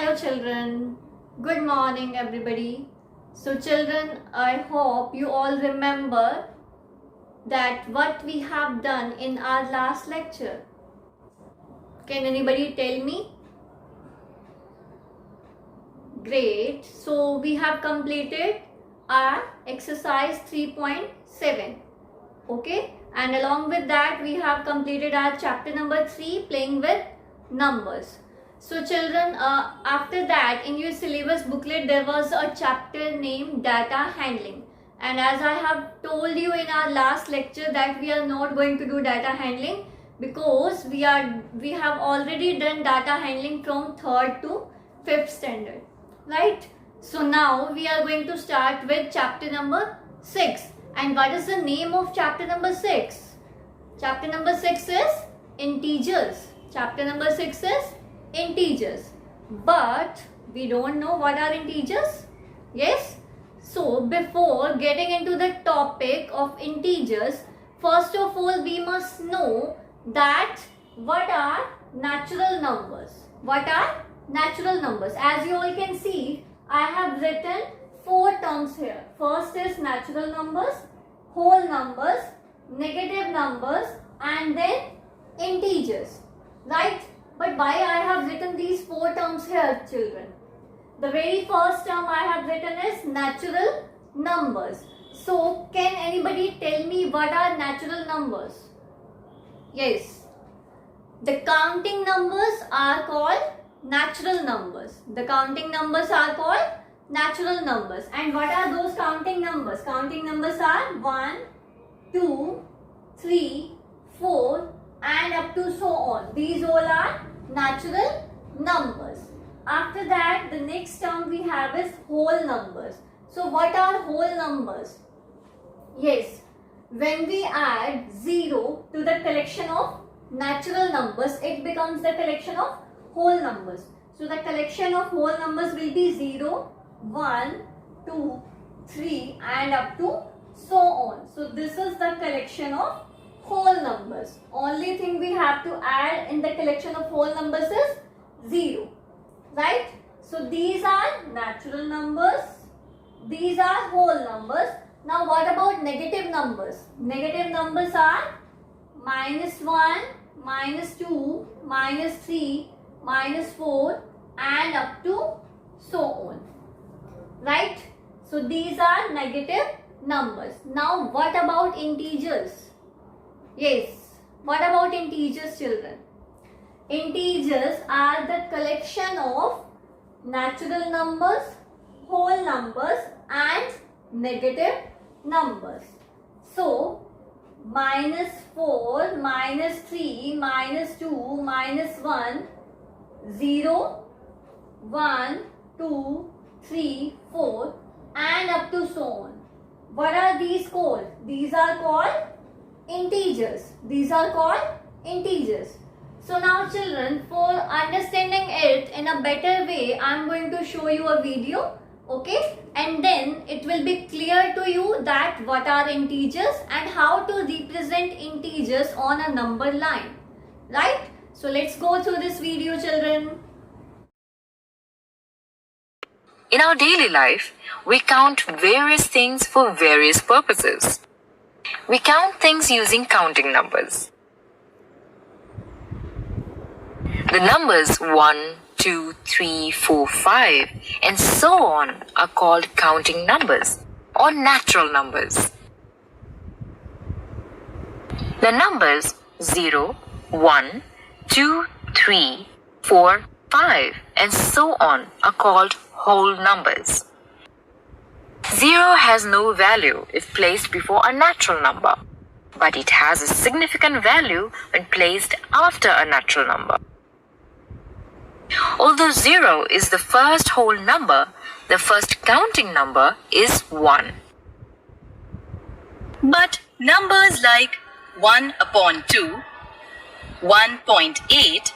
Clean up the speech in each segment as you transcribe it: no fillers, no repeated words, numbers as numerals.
Hello children, good morning everybody. So children, I hope you all remember that what we have done in our last lecture. Can anybody tell me? Great. So we have completed our exercise 3.7. Okay, and along with that we have completed our chapter number 3, playing with numbers. So children, after that in your syllabus booklet there was a chapter named data handling, and as I have told you in our last lecture that we are not going to do data handling because we have already done data handling from 3rd to 5th standard, right? So now we are going to start with chapter number 6. And what is the name of chapter number 6? Chapter number 6 is integers. Chapter number 6 is integers. But we don't know what are integers. Yes? So before getting into the topic of integers, first of all we must know that what are natural numbers. What are natural numbers? As you all can see, I have written 4 terms here. First is natural numbers, whole numbers, negative numbers, and then integers, right? But why I have written these 4 terms here, children? The very first term I have written is natural numbers. So can anybody tell me what are natural numbers? Yes, the counting numbers are called natural numbers. The counting numbers are called natural numbers. And what are those counting numbers? Counting numbers are 1, 2, 3, 4 and up to so on. These all are natural numbers. After that, the next term we have is whole numbers. So what are whole numbers? Yes, when we add 0 to the collection of natural numbers, it becomes the collection of whole numbers. So the collection of whole numbers will be 0, 1, 2, 3 and up to so on. So this is the collection of whole numbers. Only thing we have to add in the collection of whole numbers is 0, right? So these are natural numbers, these are whole numbers. Now what about negative numbers? Negative numbers are -1, -2, -3, -4 and up to so on, right? So these are negative numbers. Now what about integers? Yes, what about integers, children? Integers are the collection of natural numbers, whole numbers and negative numbers. So -4, -3, -2, -1, 0, 1, 2, 3, 4 and up to so on. What are these called? These are called integers. These are called integers. So now children, for understanding it in a better way, I am going to show you a video, okay? And then it will be clear to you that what are integers and how to represent integers on a number line, right? So let's go through this video, children. In our daily life, we count various things for various purposes. We count things using counting numbers. The numbers 1, 2, 3, 4, 5 and so on are called counting numbers or natural numbers. The numbers 0, 1, 2, 3, 4, 5 and so on are called whole numbers. 0 has no value if placed before a natural number, but it has a significant value when placed after a natural number. Although 0 is the first whole number, the first counting number is 1. But numbers like 1/2, 1.8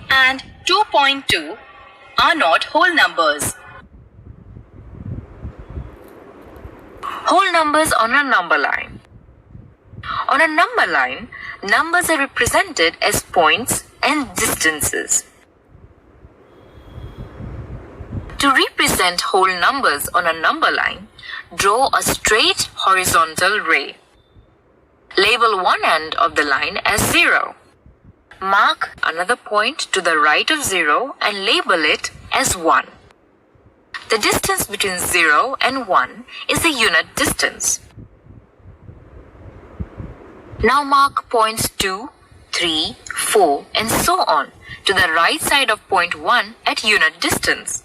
and 2.2 are not whole numbers. Whole numbers on a number line. On a number line, numbers are represented as points and distances. To represent whole numbers on a number line, draw a straight horizontal ray. Label one end of the line as 0. Mark another point to the right of 0 and label it as 1. The distance between 0 and 1 is the unit distance. Now mark points 2, 3, 4 and so on to the right side of point 1 at unit distance.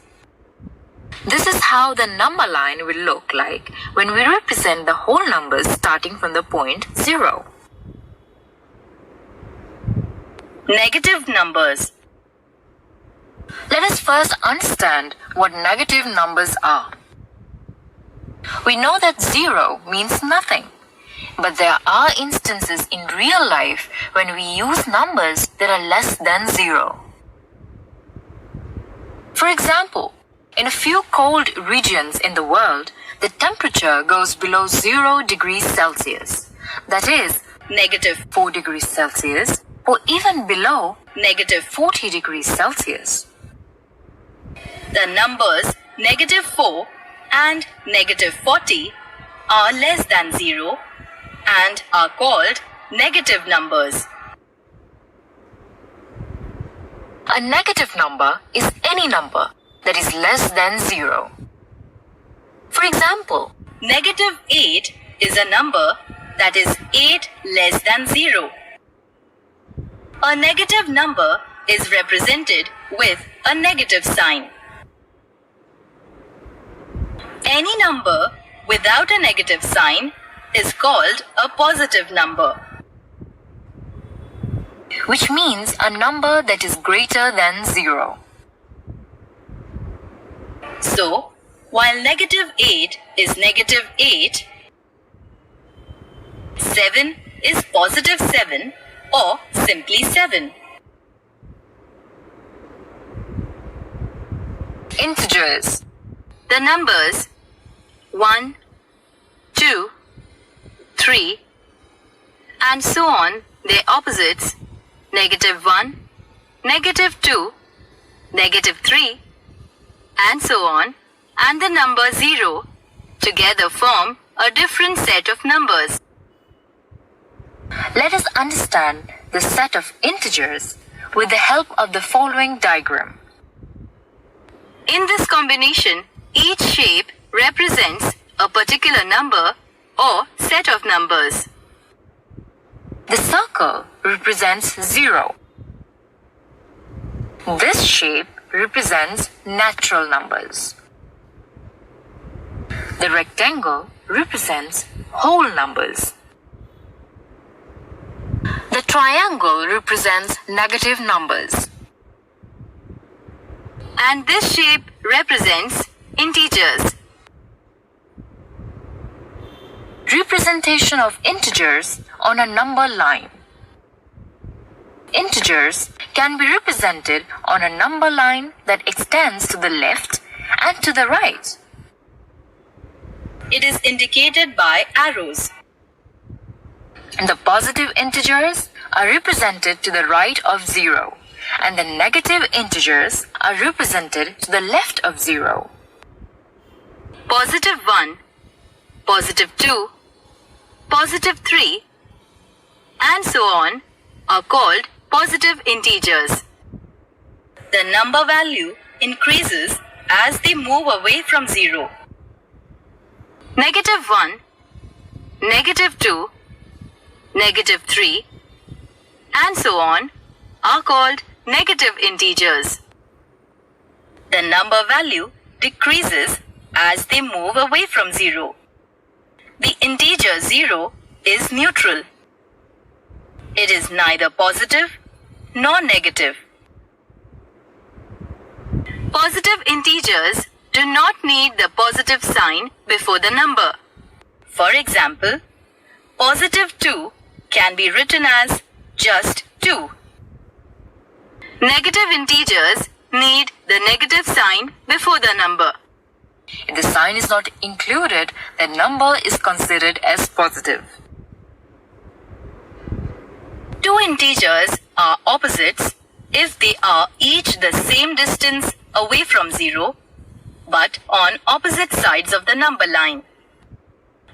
This is how the number line will look like when we represent the whole numbers starting from the point 0. Negative numbers. Let us first understand what negative numbers are. We know that 0 means nothing, but there are instances in real life when we use numbers that are less than 0. For example, in a few cold regions in the world, the temperature goes below 0 degrees Celsius, that is, Negative 4 degrees Celsius, or even below negative 40 degrees Celsius. The numbers negative 4 and negative 40 are less than 0 and are called negative numbers. A negative number is any number that is less than 0. For example, Negative 8 is a number that is 8 less than 0. A negative number is represented with a negative sign. Any number without a negative sign is called a positive number. which means a number that is greater than 0. So, while negative 8 is negative 8, 7 is positive 7 or simply 7. Integers. The numbers 1, 2, 3 and so on, their opposites negative 1, negative 2, negative 3 and so on, and the number 0 together form a different set of numbers. Let us understand the set of integers with the help of the following diagram. In this combination, each shape represents a particular number or set of numbers. The circle represents 0. This shape represents natural numbers. The rectangle represents whole numbers. The triangle represents negative numbers. And this shape represents integers. Representation of integers on a number line. Integers can be represented on a number line that extends to the left and to the right. It is indicated by arrows. The positive integers are represented to the right of 0, and the negative integers are represented to the left of 0. Positive 1, positive 2, positive 3 and so on are called positive integers. The number value increases as they move away from 0. Negative 1, negative 2, negative 3 and so on are called negative integers. The number value decreases as they move away from 0. The integer 0 is neutral. It is neither positive nor negative. Positive integers do not need the positive sign before the number. For example, positive 2 can be written as just 2. Negative integers need the negative sign before the number. If the sign is not included, the number is considered as positive. Two integers are opposites if they are each the same distance away from 0 but on opposite sides of the number line.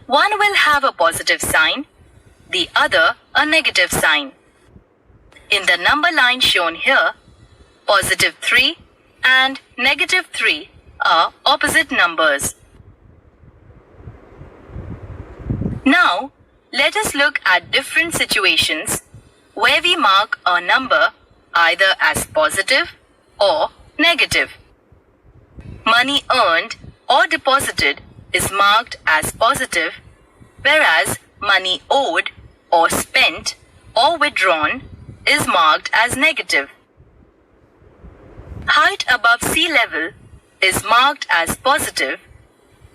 One will have a positive sign, the other a negative sign. In the number line shown here, positive 3 and negative 3 are opposite numbers. Now, let us look at different situations where we mark a number either as positive or negative. Money earned or deposited is marked as positive, whereas money owed or spent or withdrawn is marked as negative. Height above sea level is marked as positive,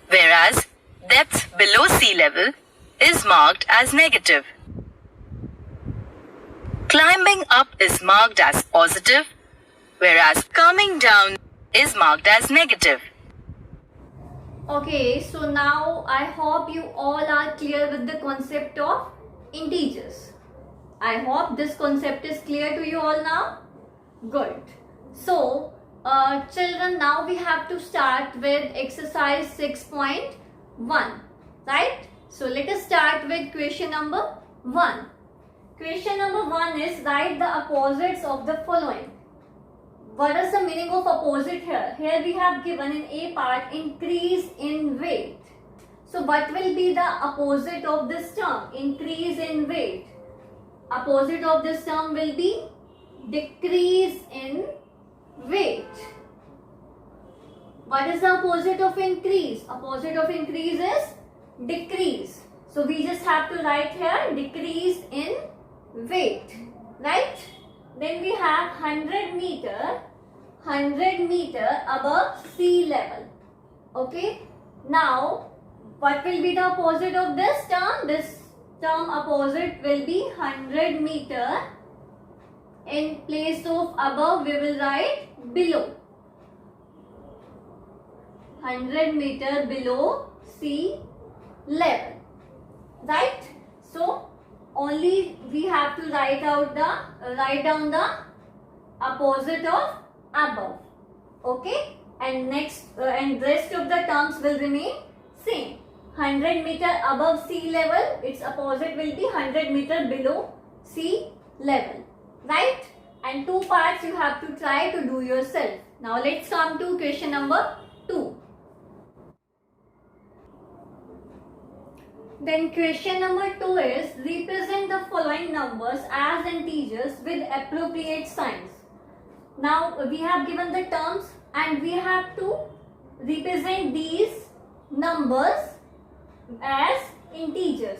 whereas depth below sea level is marked as negative. Climbing up is marked as positive, whereas coming down is marked as negative. Okay, so now I hope you all are clear with the concept of integers. I hope this concept is clear to you all now. Good. So, children, now we have to start with exercise 6.1, right? So, let us start with question number 1. Question number 1 is write the opposites of the following. What is the meaning of opposite here? Here we have given in A part increase in weight. So what will be the opposite of this term? Increase in weight. Opposite of this term will be decrease in weight. What is the opposite of increase? Opposite of increase is decrease. So we just have to write here decrease in weight, right? Then we have 100 meter above sea level. Okay. Now, what will be the opposite of this term? This term opposite will be 100 meter. In place of above, we will write below. 100 meter below sea level. Right? So, only we have to write down the opposite of above. Okay, and next and rest of the terms will remain same. 100 meter above sea level, its opposite will be 100 meter below sea level, right? And two parts you have to try to do yourself. Now let's come to question number 2. Then question number 2 is represent the following numbers as integers with appropriate signs. Now we have given the terms and we have to represent these numbers as integers.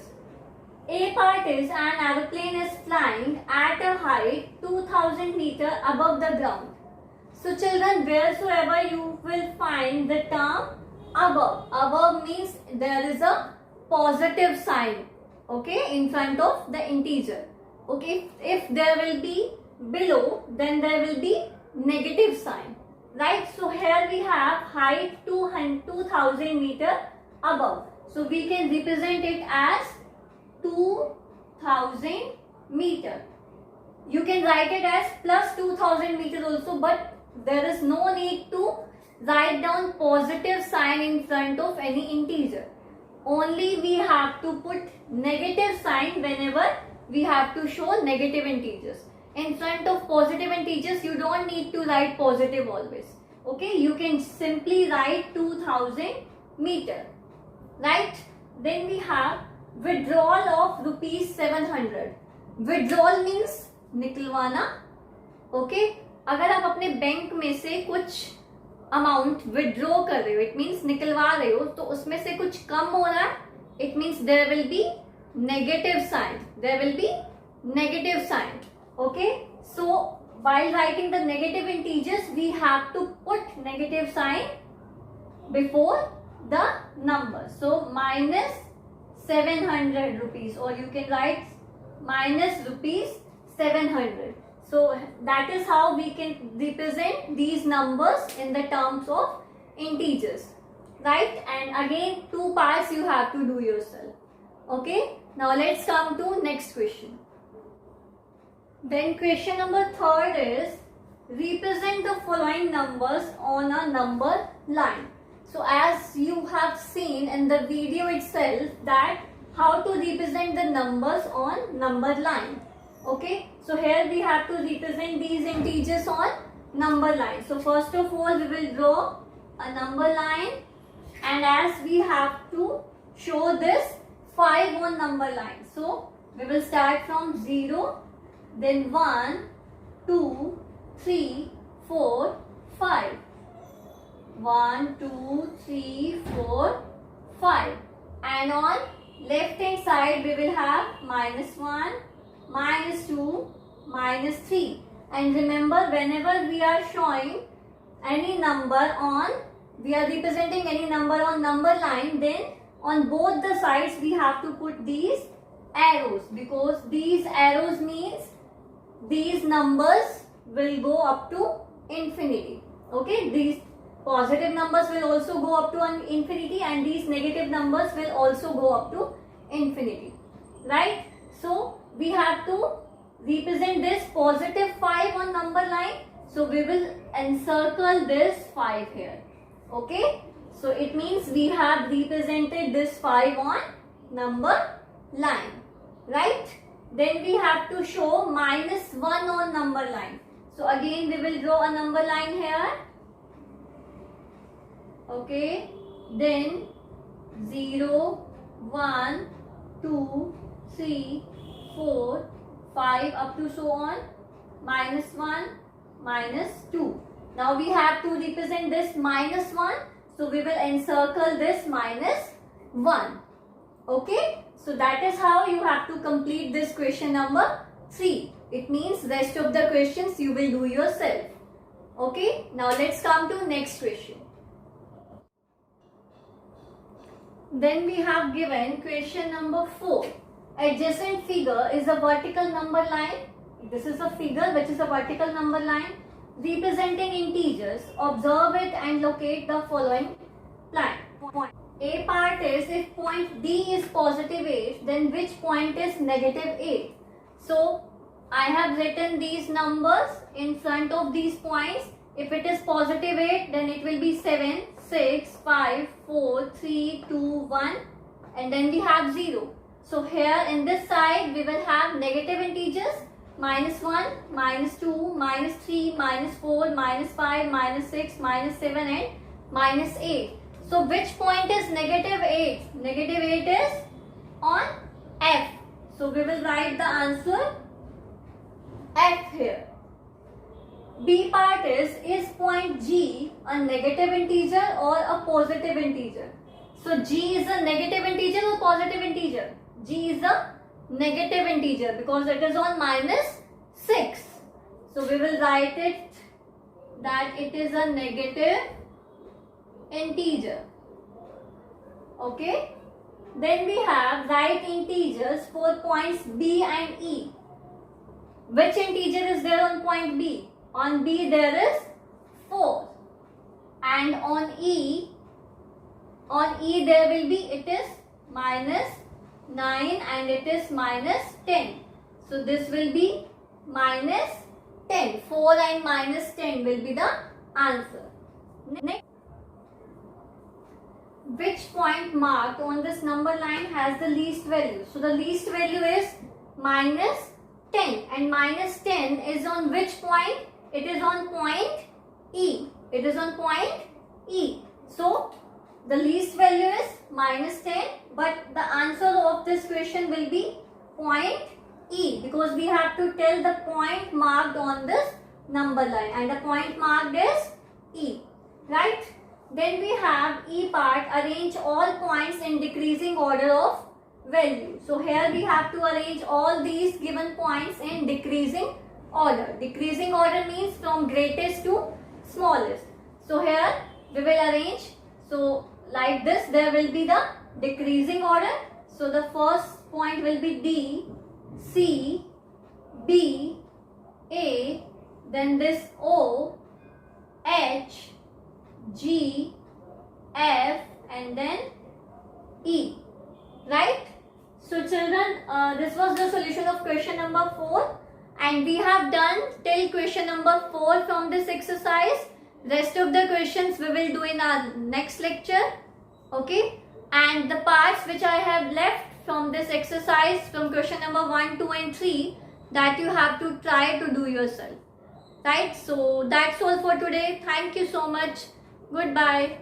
A part is an aeroplane is flying at a height 2000 meter above the ground. So children, wheresoever you will find the term above means there is a positive sign, okay, in front of the integer. Okay, if there will be below, then there will be negative sign, right? So here we have height 2000 meter above. So we can represent it as 2000 meter. You can write it as plus 2000 meter also, but there is no need to write down positive sign in front of any integer. Only we have to put negative sign whenever we have to show negative integers. In front of positive integers, you don't need to write positive always. Okay, you can simply write 2000 meter, right? Then we have withdrawal of rupees 700. Withdrawal means निकलवाना. Okay, अगर आप अपने bank में से कुछ amount withdraw कर रहे हो, इट मीन्स निकलवा रहे हो, तो उसमें से कुछ कम हो रहा है, it means there will be negative sign. There will be negative sign. Okay, so while writing the negative integers, we have to put negative sign before the number. So minus 700 rupees, or you can write minus rupees 700. So that is how we can represent these numbers in the terms of integers, right? And again, two parts you have to do yourself. Okay, now let's come to next question. Then question number 3 is represent the following numbers on a number line. So as you have seen in the video itself that how to represent the numbers on number line. Okay, so here we have to represent these integers on number line. So first of all we will draw a number line, and as we have to show this 5 on number line. So we will start from 0, then 1, 2, 3, 4, 5. 1, 2, 3, 4, 5. And on left hand side we will have -1, -2, -3. And remember, whenever we are showing any number on, we are representing any number on number line, then on both the sides we have to put these arrows, because these arrows means these numbers will go up to infinity. Okay, these positive numbers will also go up to infinity, and these negative numbers will also go up to infinity, right? So we have to represent this positive 5 on number line. So we will encircle this 5 here. Okay, so it means we have represented this 5 on number line, right? Then we have to show -1 on number line. So again we will draw a number line here. Okay, then 0, 1, 2, 3, 4, 5 up to so on, -1, -2. Now we have to represent this -1, so we will encircle this -1. Okay, so that is how you have to complete this question number 3. It means rest of the questions you will do yourself. Okay, now let's come to next question. Then we have given question number 4. Adjacent figure is a vertical number line. This is a figure which is a vertical number line representing integers. Observe it and locate the following point. A part is, if point D is +8, then which point is -8? So I have written these numbers in front of these points. If it is +8, then it will be 7, 6, 5, 4, 3, 2, 1, and then we have 0. So here in this side we will have negative integers, -1, -2, -3, -4, -5, -6, -7 and -8. So which point is -8? -8 is on F. So we will write the answer F here. B part is point G a negative integer or a positive integer? So G is a negative integer or positive integer? G is a negative integer because it is on -6. So we will write it that it is a negative integer. Okay. Then we have write integers for points B and E. Which integer is there on point B? On B there is 4, and on E there will be, it is -9 and it is -10. So this will be -10. 4 and -10 will be the answer. Next, which point marked on this number line has the least value? So the least value is -10, and -10 is on which point? It is on point E. It is on point E. So the least value is -10, but the answer of this question will be point E, because we have to tell the point marked on this number line, and the point marked is E, right? Then we have E part, arrange all points in decreasing order of value. So here we have to arrange all these given points in decreasing order. Decreasing order means from greatest to smallest. So here we will arrange, so like this, there will be the decreasing order. So the first point will be D, C, B, A, then this O, H, G, F, and then E, right? So children, this was the solution of question number 4. And we have done till question number 4 from this exercise. Rest of the questions we will do in our next lecture. Okay, and the parts which I have left from this exercise from question number 1, 2 and 3, that you have to try to do yourself. Right, so that's all for today. Thank you so much. Goodbye.